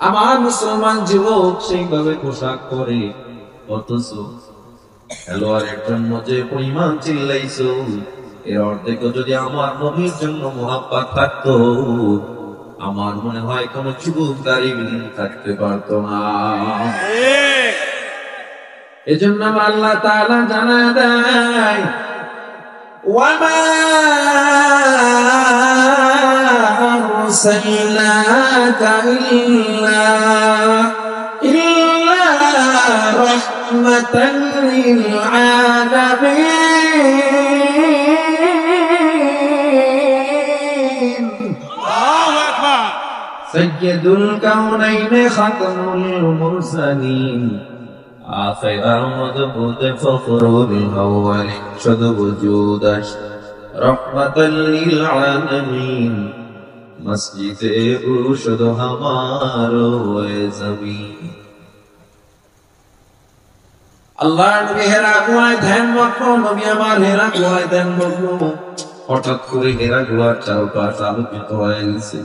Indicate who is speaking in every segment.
Speaker 1: আমার মুসলমান যুবক সেইভাবে পোশাক পরে, অথচ খেলোয়াড়ের জন্য যে পরিমাণ চিল্লাইছো, এর অর্ধেক যদি আমার নবীর জন্য মোহাব্বত থাকতো, আমার মনে হয় কোন যুবক দাঁড়িয়ে থাকতে পারতো না। এজন্য আল্লাহ তাআলা জানায় দেয়, ওয়ামা আরসালনাকা ইল্লা রাহমাতাল লিল আলামিন। আল্লাহু আকবার। সাইয়্যিদুল কাউনাইনি খাতামুল মুরসালিন آخر مدبود فخر الأول شد وجودش رحمة للعالمين مسجد شد ہمارو زمین আল্লাহ নবী হেরা গুহায় ধ্যান মগ্ন, নবী আমার হেরা গুহায় ধ্যান মগ্ন। হঠাৎ করে হেরা গুহার চারপাশ আলোকিত হয়ে গেছে।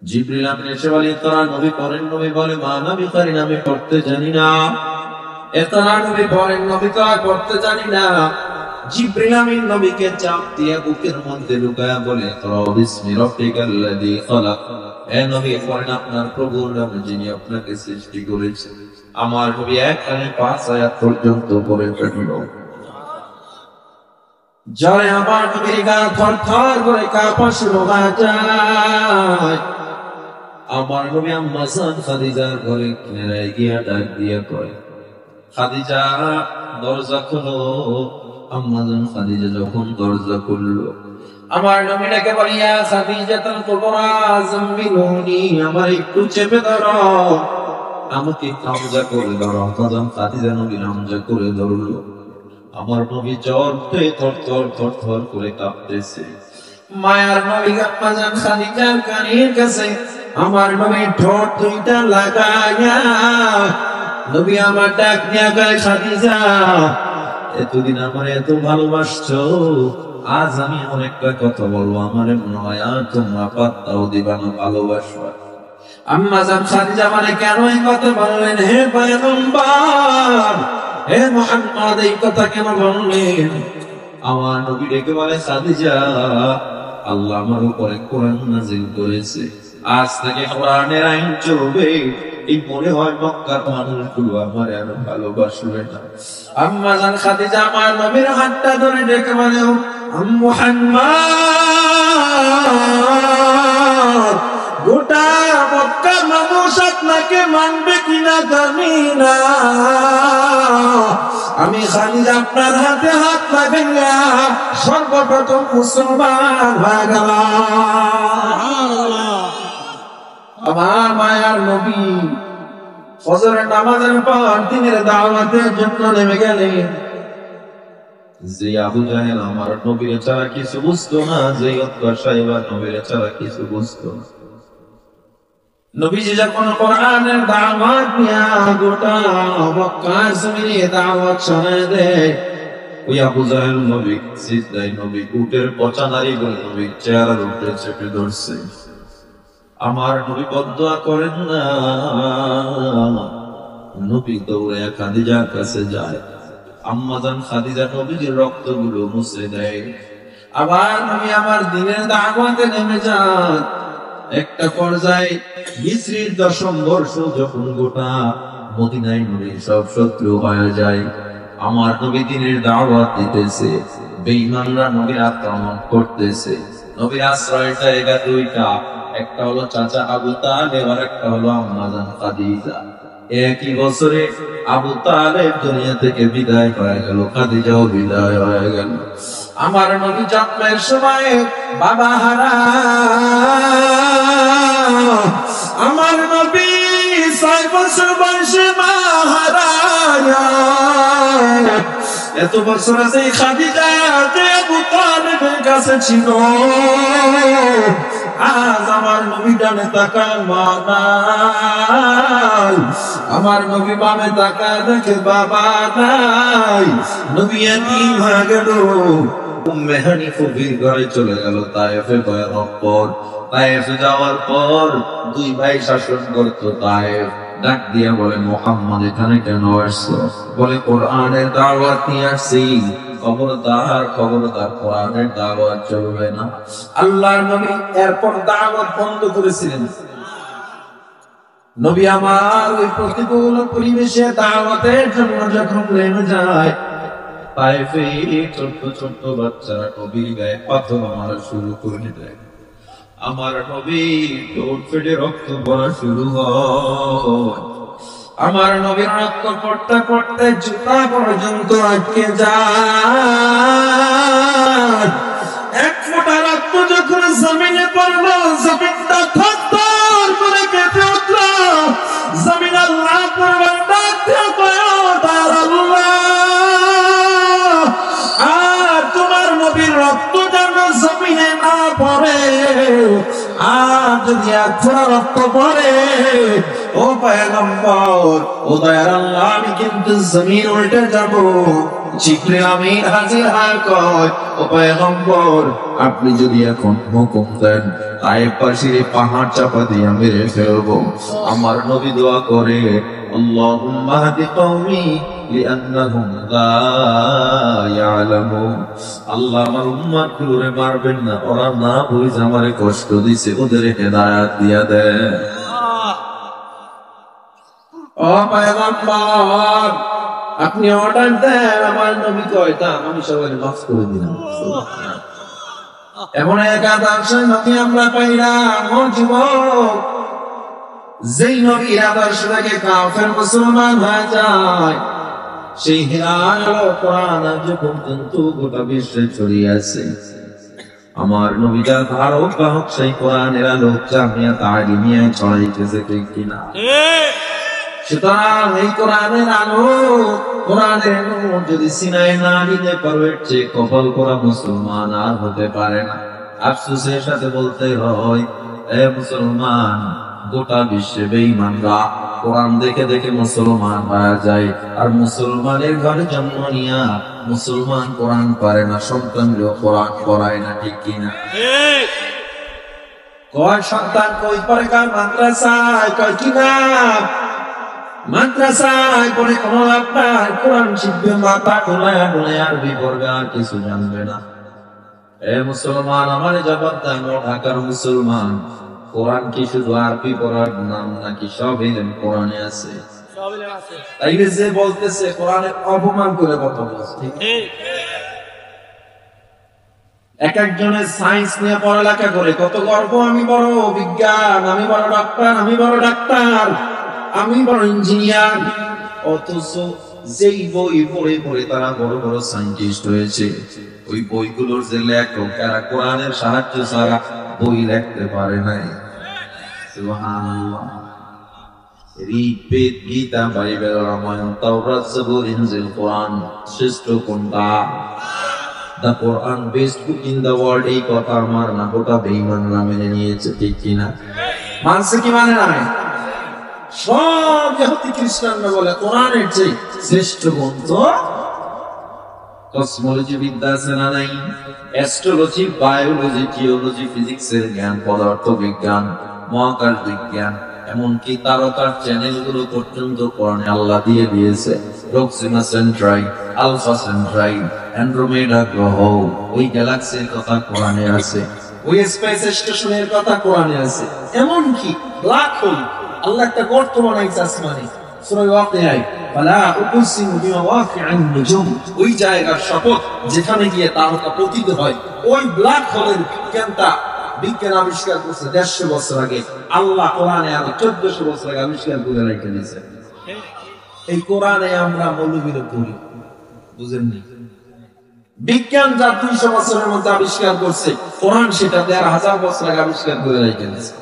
Speaker 1: জিবরিল আমিন এসে বলে, তোরা নবী পড়েন? নবী বলে, মা নবী করেন, আমি পড়তে জানি না। তোরা নবী পড়েন? নবী তো পড়তে জানি না। জিবরিল আমিন নবীকে চাপ দিয়ে বুকের মধ্যে লুকায়া বলে, ইকরা বিসমি রাব্বিকাল্লাযী খালাক। হে নবী পড়েন আপনার প্রভুর নামে যিনি আপনাকে সৃষ্টি করেছেন। আমার নবী একখানে 5 আয়াত পর্যন্ত পড়ে ফেলল। জয় আমার নবীর গা থরথর করে কাঁপা শুরু হয়ে যায়। আমার নবী আম্মা জান খাদিজার ঘরে কিনারায় গিয়া ডাক দিয়া কয়, খাদিজা দরজা খোলো। আম্মা জান খাদিজা যখন দরজা খুললো, আমার নবী ডাকে বলে, ইয়া খাদিজাতুল কুবরা জাম্মিলুনি, আমার একটু চেপে ধরো, আমাকে কামজা করে ধরো। আম্মা খাদিজা নবী কামজা করে ধরলো। আমার নবী জ্বরে থরথর থরথর করে কাঁপতেছে। মায়ার নবী আম্মা জান খাদিজার কানের কাছে আমার নবী ঠোঁট দুইটা লাগায়া নবী আমার ডাক দিয়া কয়, খাদিজা এতদিন আমার এত ভালোবাসছো, আজ আমি অনেকটা কথা বলবো, আমার মনে হয় আর তোমরা পাত্তাও দিবা না ভালোবাসবা। আম্মা জান খাদিজা মানে কেন এই কথা বললেন? হে পয়গম্বর, হে মুহাম্মদ, এই কথা কেন বললেন? আমার নবী ডেকে বলে, খাদিজা আল্লাহ আমার উপরে কোরআন নাযিল করেছে, আজ থেকে কোরআনের আইন চলবে। এই মনে হয় মক্কার মানুষগুলো আমার আর ভালোবাসবে না। আম্মা জান খাদিজা আমার নবীর হাতটা ধরে ডেকে বলে, মুহাম্মদ, গোটা মক্কার মানুষ আপনাকে মানবে কিনা জানি না, আমি খাদিজা আপনার হাতে হাত লাগাইয়া সর্বপ্রথম মুসলমান হয়ে গেলাম। আমার মায়ার নবী ফজরের নামাজের পর দিনের দাওয়াতের জন্য নেমে গেলেন। যে আবু জাহেল আমার নবীর ছাড়া কিছু বুঝতো না, যে উতবা সাইবা নবীর ছাড়া কিছু বুঝতো না। নবীজি যখন কোরআনের দাওয়াত নিয়ে গোটা মক্কার জমিনে দাওয়াত ছড়ায় দেয়, ওই আবু জাহেল নবী সিজদায় নবী উটের পচা নারী বলে নবীর চেহারার উপরে চেপে ধরছে। আমার নবী বদদুয়া করেন না, নবী দৌড়ে খাদিজার কাছে যায়। আম্মা জান খাদিজা নবীর রক্তগুলো মুছে দেয়। আবার নবী আমার দিনের দাওয়াতে নেমে যান। একটা পর্যায়ে হিজরির 10ম বর্ষ যখন গোটা মদিনায় নবীর সব শত্রু হয়ে যায়, আমার নবী দিনের দাওয়াত দিতেছে, বেঈমানরা নবীর আক্রমণ করতেছে। নবীর আশ্রয়ের জায়গা দুইটা, একটা হলো চাচা আবু তালেব আর একটা হলো আম্মা জান খাদিজা। একই বছরে আবু তালেব দুনিয়া থেকে বিদায় হয়ে গেল, খাদিজাও বিদায় হয়ে গেল। আমার নবী জন্মের সময় বাবা হারা, আমার নবী 6 বছর বয়সে মা হারা। এত বছর আছে খাদিজা যে আবু তালেবের কাছে ছিল, আজ আমার নবী ডানে তাকায় মা নাই, আমার নবী বামে তাকায় দেখে বাবা নাই, নবী এতিম হয়ে গেল। উম্মে হানিফের ঘরে চলে গেল তায়েফে পয়গম্বর। তায়েফে যাওয়ার পর দুই ভাই শাসন করতো তায়েফ। ডাক দিয়া বলে, মুহাম্মদ এখানে কেন আসছো? বলে, কোরআনের দাওয়াত নিয়ে আসছি। খবরদার খবরদার, কোরআনের দাওয়াত চলবে না। আল্লাহর নবী এরপর দাওয়াত বন্ধ করেছিলেন। নবী আমার ওই প্রতিকূল পরিবেশে দাওয়াতের জন্য যখন নেমে যায়, তায়েফে ছোট্ট ছোট্ট বাচ্চারা নবীর গায়ে পাথর মারা শুরু করে দেয়। আমার নবী ঠোঁট ফেটে রক্ত পড়া শুরু হয়। আমার নবীর রক্ত পড়তে পড়তে জুতা পর্যন্ত আটকে যায়। এক ফোঁটা রক্ত যখন জমিনে পড়লো, জমিনটা থরথর করে কেঁপে উঠল। জমিন আল্লাহ পড়বার ডাক দিয়ে কয়, তার আল্লাহ, আর তোমার নবীর রক্ত যেন জমিনে না পড়ে। আর যদি এক ফোঁটা রক্ত পড়ে, ও পয়গম্বর, ও দয়ার আল্লাহ, আমি কিন্তু জমিন উল্টে যাব। জিবরিল আমিন হাজির হয়, কয়, ও পয়গম্বর, আপনি যদি এখন হুকুম দেন, তায়েফ পাশের পাহাড় চাপা দিয়ে মেরে ফেলবো। আমার নবী দোয়া করে, আল্লাহুম্মা হাদি কওমি লিআন্নাহুম লা ইয়ালামুন। আল্লাহ, আমার উম্মতগুলোরে মারবেন না, ওরা না বুঝে আমারে কষ্ট দিছে, ওদের হেদায়েত দিয়া দেন। ও পয়গম্বর, আপনি অর্ডার দেন। আমার নবী কয়, তা আমি সবাই মাফ করে দিলাম। এমন এক আদর্শ নবী আমরা পাইলাম। ও যুবক, যেই নবীর আদর্শ থেকে কাফের মুসলমান হয়ে যায়, সেই হিলাল কোরআন আজ পর্যন্ত গোটা বিশ্বে ছড়িয়ে আছে। আমার নবী যা ধারক বাহক, সেই কোরআনের আলো জামিয়া তালিমিয়ায় ছড়াইতেছে, ঠিক কিনা? সুতরাং এই কোরআনের আলো, কোরআনের নূর যদি সিনায় না নিতে পারবে, যে কপাল করা মুসলমান আর হতে পারে না। আফসোসের সাথে বলতে হয়, এ মুসলমান, গোটা বিশ্বে বেঈমানরা কোরআন দেখে দেখে মুসলমান হয়ে যায়, আর মুসলমানের ঘরে জন্ম নিয়া মুসলমান কোরআন পারে না, সন্তানগুলো কোরআন পড়ায় না, ঠিক কিনা? কয় সন্তান কই পড়ে? কার মাদ্রাসায়। কয় কিনা? মাদ্রাসায় পড়ে কোনো লাভ নাই। কোরআন শিখবে, মাথা গোলায় গোলায় আরবি পড়বে, আর কিছু জানবে না। এ মুসলমান, আমার জবাব দেন, ঢাকার মুসলমান, কোরআন কি শুধু আরবি পড়ার নাম নাকি? সব ইলম কোরআনে আছে। তাই যে বলতেছে কোরআনের অপমান করে কথা বলছে। এক একজনের সায়েন্স নিয়ে পড়ালেখা করে কত গর্ব, আমি বড় বিজ্ঞান, আমি বড় ডাক্তার, আমি বড় ডাক্তার, আমি বড় ইঞ্জিনিয়ার। অথচ যেই বই পড়ে পড়ে তারা বড় বড় সায়েন্টিস্ট হয়েছে, ওই বইগুলোর যে লেখক, তারা কোরআনের সাহায্য ছাড়া বই লিখতে পারে নাই। সুবহানাল্লাহ। ঋগ্বেদ, গীতা, বাইবেল, রামায়ণ, তাওরাত, জবুর, ইনজিল, কোরআন শ্রেষ্ঠ কোনটা? The Quran best book in the world, এই কথা আমার না, গোটা বেঈমানরা মেনে নিয়েছে, ঠিক কিনা? মানছে কি মানে না? সব ইহুদি খ্রিস্টানরা বলে কোরআনের চেয়ে শ্রেষ্ঠ গ্রন্থ কসমোলজি বিদ্যা আছে না নাই? অ্যাস্ট্রোলজি, বায়োলজি, জিওলজি, ফিজিক্সের জ্ঞান, পদার্থ বিজ্ঞান, মহাকাশ বিজ্ঞান, এমনকি তারকার চ্যানেলগুলো পর্যন্ত কোরআনে আল্লাহ দিয়ে দিয়েছে। Proxima Centauri, Alpha Centauri, Andromeda গ্রহ, ওই গ্যালাক্সির কথা কোরআনে আছে, ওই স্পেস স্টেশনের কথা কোরআনে আছে। এমনকি ব্ল্যাক হোল, আল্লাহ একটা গর্ত বানাইছে আসমানে, সূরা ওয়াকিআয়, ফালা উকসিমু বিমাওয়াকি'আন নুজুম, ওই জায়গার শপথ যেখানে গিয়ে তারকা পতিত হয়। ওই ব্ল্যাক হোলের বিজ্ঞান আবিষ্কার করছে 150 বছর আগে। আল্লাহ কোরআনে আরো 1400 বছর আগে আবিষ্কার করে রেখে দিয়েছে। এই কোরআনে আমরা মৌলবীরা পড়ি, বুঝেননি? বিজ্ঞান যা 200 বছরের মধ্যে আবিষ্কার করছে, কোরআন সেটা 1000 বছর আগে আবিষ্কার করে রেখে দিয়েছে।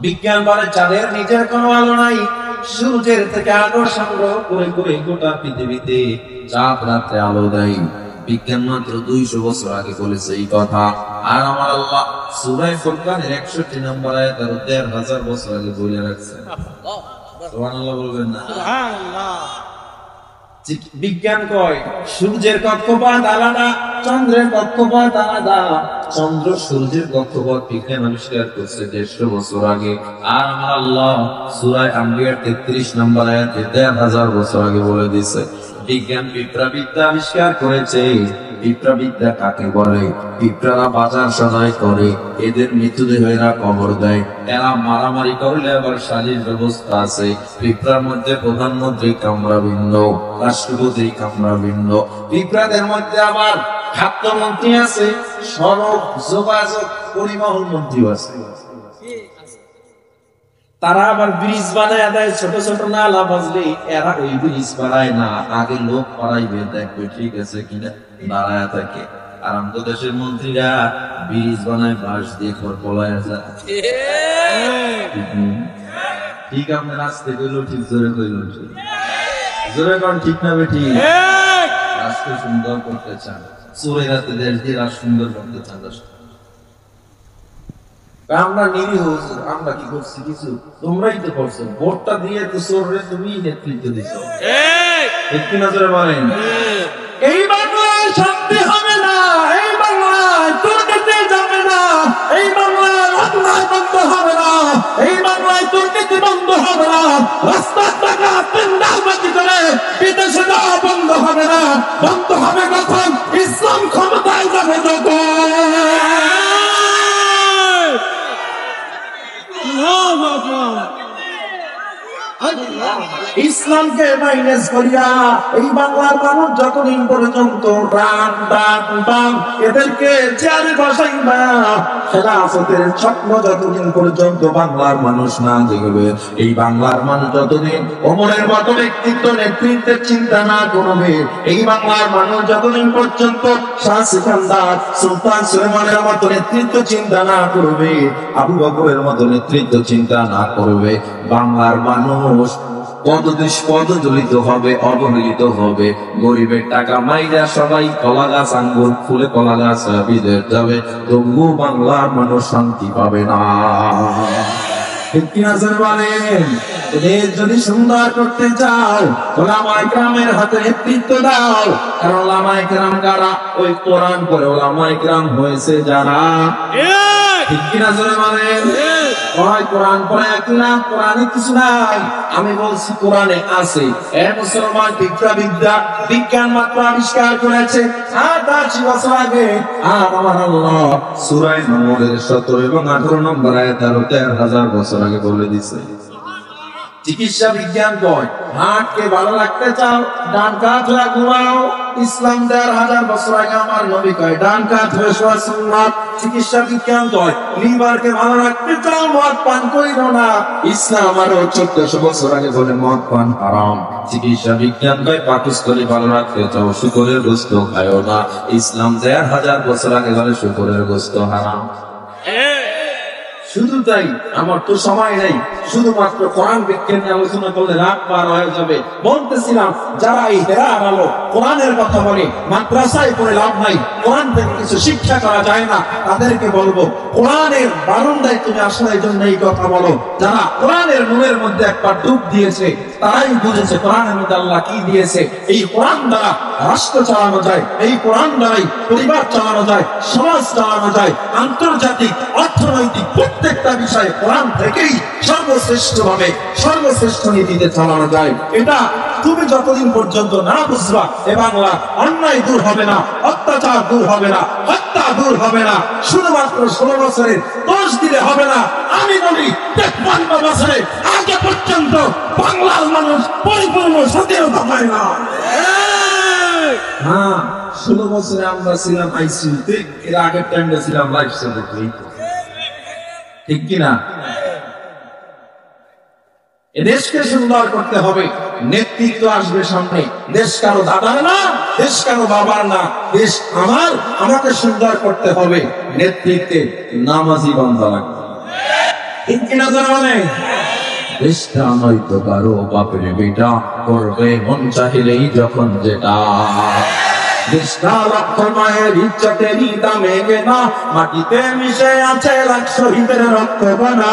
Speaker 1: বিজ্ঞান বলে যাদের নিজের কোনো আলো নাই, সূর্যের থেকে আলো সংগ্রহ করে করে গোটা পৃথিবীতে চাঁদ রাতে আলো দেয়। বিজ্ঞান মাত্র 200 বছর আগে বলেছে এই কথা। আর আমার আল্লাহ সূরা ফুরকানের 61 নম্বর আয়াতে 1000 বছর আগে বলে রাখছে। সুবহানাল্লাহ বলবেন না? সুবহানাল্লাহ। বিজ্ঞান কয় সূর্যের কক্ষপথ আলাদা, চন্দ্রের কক্ষপথ আলাদা। চন্দ্র সূর্যের কক্ষপথ বিজ্ঞান আবিষ্কার করছে 150 বছর আগে, আর আমার আল্লাহ সূরা আম্বিয়ার 33 নম্বর আয়াতে 1000 বছর আগে বলে দিয়েছে। বিজ্ঞান পিঁপড়াবিদ্যা আবিষ্কার করেছে। পিঁপড়াবিদ্যা কাকে বলে? পিঁপড়ারা বাজার সদাই করে, এদের মৃতদেহেরা কবর দেয়, এরা মারামারি করলে আবার সালিশ ব্যবস্থা আছে। পিঁপড়ার মধ্যে প্রধানমন্ত্রী কামরা ভিন্ন, রাষ্ট্রপতি কামরা ভিন্ন। পিঁপড়াদের মধ্যে আবার খাদ্যমন্ত্রী আছে, সড়ক যোগাযোগ পরিবহন মন্ত্রীও আছে। তারা আবার ব্রিজ বানায় দেয়, ছোট ছোট নালা বাজলে এরা ওই ব্রিজ বানায় না, আগে লোক পাড়াইবে, দেখবে ঠিক আছে কিনা, দাঁড়ায় থাকে। আর আমাদের দেশের মন্ত্রীরা ব্রিজ বানায় বাঁশ দিয়ে খড় পলায় যায়। ঠিক আপনার রাস্তে কইল ঠিক, জোরে কইল ঠিক, জোরে কোন ঠিক না বেটি? রাস্তা সুন্দর করতে চান, চোরের হাতে দেশ দিয়ে রাস্তা সুন্দর করতে চান। আমরা নিরীহ, আমরা কি করছি? কিছু তোমরাই তো করছো, ভোটটা দিয়ে তো চোরে তুমি নেতৃত্ব দিছো, ঠিক কিনা জোরে বলেন? এই বাংলায় শান্তি হবে না, এই বাংলায় দুর্নীতি যাবে না, এই বাংলায় অন্যায় বন্ধ হবে না, এই বাংলায় দুর্নীতি বন্ধ হবে না, রাস্তার টাকা পেন্ডালবাজি করে বিদেশে যাওয়া বন্ধ হবে না। বন্ধ হবে কখন? ইসলাম ক্ষমতায় যাবে যখন। ইসলামকে মাইনাস করিয়া এই বাংলার মানুষ যতদিন পর্যন্ত রান ডান বাম এদেরকে চেয়ারে বসাইবা, খেলাফতের স্বপ্ন যতদিন পর্যন্ত বাংলার মানুষ না দেখবে, এই বাংলার মানুষ যতদিন ওমরের মতো ব্যক্তিত্ব নেতৃত্বের চিন্তা না করবে, এই বাংলার মানুষ যতদিন পর্যন্ত শাহ সিকান্দার সুলতান সুলেমানের মতো নেতৃত্ব চিন্তা না করবে, আবু বকরের মতো নেতৃত্ব চিন্তা না করবে, বাংলার মানুষ পদদলিত হবে, অবহেলিত হবে। গরিবের টাকা মাইরা সবাই কলা গাছ আঙ্গুর ফুলে কলা গাছ বিদেশ যাবে, তবুও বাংলার মানুষ শান্তি পাবে না। ঠিক কিনা বলেন? দেশ যদি সুন্দর করতে চাও, ওলামায়ে কেরামের হাতে নেতৃত্ব দাও। কারণ ওলামায়ে কেরাম কারা? ওই কোরআন পড়ে ওলামায়ে কেরাম হয়েছে যারা। ঠিক কিনা বলেন? কোরআন পড়ে কিনা? কোরআনে কিছু নাই, আমি বলছি কোরআনে আছে। মুসলমান পিঁপড়াবিদ্যা বিজ্ঞান মাত্র আবিষ্কার করেছে ৮৮ বছর আগে। আর আমার আল্লাহ সূরা নূরের ১৭ এবং ১৮ নম্বর আয়াতে ১৩,০০০ বছর আগে বলে দিয়েছে। চিকিৎসা বিজ্ঞান কয় হার্টকে ভালো রাখতে চাও, ডান কাত হয়ে ঘুমাও। ইসলাম ১,৫০০ বছর আগে আমার নবী কয় ডান কাত হয়ে শোয়া সুন্নাত। চিকিৎসা বিজ্ঞান কয় লিভারকে ভালো রাখতে চাও, মদ পান কইরো না। ইসলাম আরো ১৪০০ বছর আগে বলে মদ পান হারাম। চিকিৎসা বিজ্ঞান কয় পাকস্থলী ভালো রাখতে চাও, শুকরের গোশত খায়ও না। ইসলাম ১,৫০০ বছর আগে বলে শুকরের গোশত হারাম। শুধু তাই, আমার তো সময় নেই, শুধুমাত্র কোরআন বিজ্ঞান নিয়ে আলোচনা করলে রাত পার হয়ে যাবে। বলতেছিলাম যারা এই হেরা আলো কোরআনের কথা বলে, মাদ্রাসায় পড়ে লাভ নাই, কোরআন থেকে কিছু শিক্ষা করা যায় না, তাদেরকে বলবো কোরআনের বারান্দায় তুমি আসার জন্য এই কথা বলো। যারা কোরআনের নূরের মধ্যে একবার ডুব দিয়েছে তারাই বুঝেছে কোরআনের মধ্যে আল্লাহ কি দিয়েছে। এই কোরআন দ্বারা রাষ্ট্র চালানো যায়, এই কোরআন দ্বারাই পরিবার চালানো যায়, সমাজ চালানো যায়, আন্তর্জাতিক অর্থনৈতিক প্রত্যেকটা বিষয়ে কোরআন থেকেই সর্বশ্রেষ্ঠ ভাবে সর্বশ্রেষ্ঠ নীতিতে চালানো যায়। এটা তুমি যতদিন পর্যন্ত না বুঝবা, এ বাংলা অন্যায় দূর হবে না, অত্যাচার দূর হবে না, হত্যা দূর হবে না। শুধুমাত্র ১৬ বছরের দোষ দিলে হবে না। আমি বলি ৫৩ বছরে আগে পর্যন্ত বাংলার মানুষ পরিপূর্ণ স্বাধীনতা পায় না। হ্যাঁ, ১৬ বছরে আমরা ছিলাম আইসিইউতে, এর আগের টাইমটা ছিলাম লাইফ সাপোর্টে। ঠিক কিনা? দেশকে সুন্দর করতে হবে, নেতৃত্ব আসবে সামনে। দেশ কারো দাদার না, দেশ কারো বাবার না, দেশ আমার, আমাকে সুন্দর করতে হবে। নেতৃত্বে নামাজি বান্দা লাগবে। ঠিক কিনা জানে? দেশটা নয়তো কারো বাপের বেটা, করবে মন চাইলেই যখন যেটা। দেশটা লক্ষ মায়ের ইজ্জতেরই দামে কেনা, মাটিতে মিশে আছে লাখ শহীদের রক্ত বানা।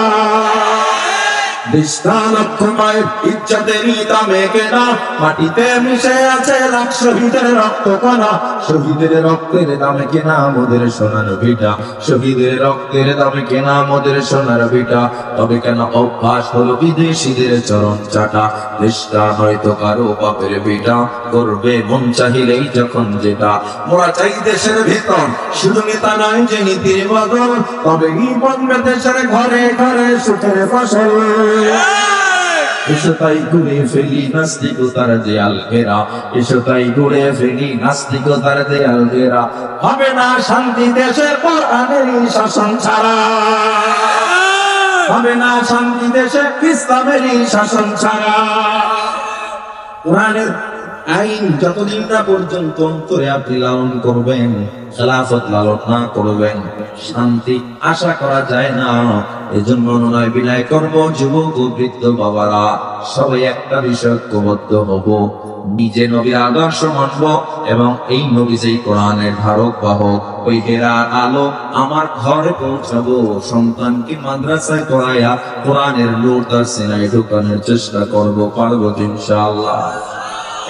Speaker 1: দৃষ্টান্তময় ইজ্জতেরই দামে কেনা, মাটিতে মিশে আছে লাখ শহীদের রক্ত কণা। শহীদের রক্তের দামে কেনা মোদের সোনার ভিটা, শহীদের রক্তের দামে কেনা মোদের সোনার ভিটা। তবে কেন অভ্যাস হলো বিদেশিদের চরণ চাটা, দেশটা নয়তো কারো বাপের ভিটা, করবে মন চাহিলেই যখন যেটা। মোরা চাই দেশের ভিতর শুধু নেতা নয় যে নীতির বদল, তবেই বনবে দেশের ঘরে ঘরে সুখের ফসল। এসো তাই ঘুরে ফেলি নাস্তিকতার দেয়াল ঘেরা, এসো তাই ঘুরে ফেলি নাস্তিকতার দেয়াল ঘেরা। হবে না শান্তি দেশের কোরআনেরই শাসন ছাড়া, হবে না শান্তি দেশে ইসলামেরই শাসন ছাড়া। কোরআনের আইন যতদিন না পর্যন্ত অন্তরে আপনি লালন করবেন, খেলাফত লালন না করবেন, শান্তি আশা করা যায় না। এজন্য নয় বিনয় করব যুবক ও বৃদ্ধ বাবারা, সবাই একটা বিষয় ঐক্যবদ্ধ হব, নিজে নবীর আদর্শ মানব এবং এই নবী যেই কোরআনের ধারক বাহক, ওই হেরার আলো আমার ঘরে পৌঁছাবো। সন্তানকে মাদ্রাসায় পড়াইয়া কোরআনের নূর তার সিনায় ঢোকানোর চেষ্টা করব, পারবো ইনশাআল্লাহ।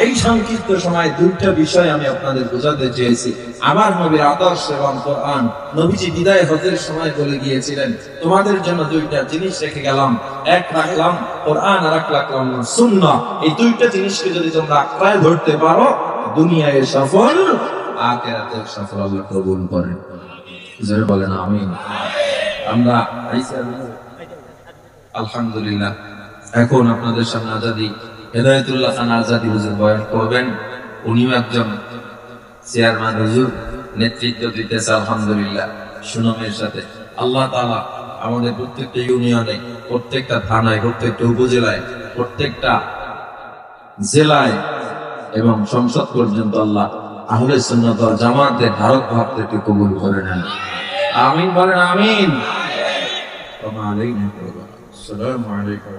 Speaker 1: এই সংক্ষিপ্ত সময় দুইটা বিষয় আমি আপনাদের বোঝাতে চেয়েছি। আমার নবীর আদর্শ এবং কোরআন। নবীজি বিদায় হজের সময় বলে গিয়েছিলেন, তোমাদের জন্য দুইটা জিনিস রেখে গেলাম, এক রাখলাম কোরআন আর এক রাখলাম সুন্নাহ। এই দুইটা জিনিসকে যদি তোমরা আঁকড়ায় ধরতে পারো, দুনিয়ায় সফল, আখিরাতে সফল আল্লাহ কবুল করেন। জোরে বলেন আমিন। আমরা আলহামদুলিল্লাহ এখন আপনাদের সামনে আজাদি হেদায়েতুল্লাহ খান আজাদি হুজুর বয়ান করবেন। উনিও একজন চেয়ারম্যান হুজুর, নেতৃত্ব দিতেছে আলহামদুলিল্লাহ সুনামের সাথে। আল্লাহ তাআলা আমাদের প্রত্যেকটা ইউনিয়নে, প্রত্যেকটা থানায়, প্রত্যেকটা উপজেলায়, প্রত্যেকটা জেলায় এবং সংসদ পর্যন্ত আল্লাহ আহলে সুন্নাত ওয়াল জামাতের ধারক বাহকদেরকে কবুল করে নেন। আমিন বলেন আমিন। আসসালামু আলাইকুম।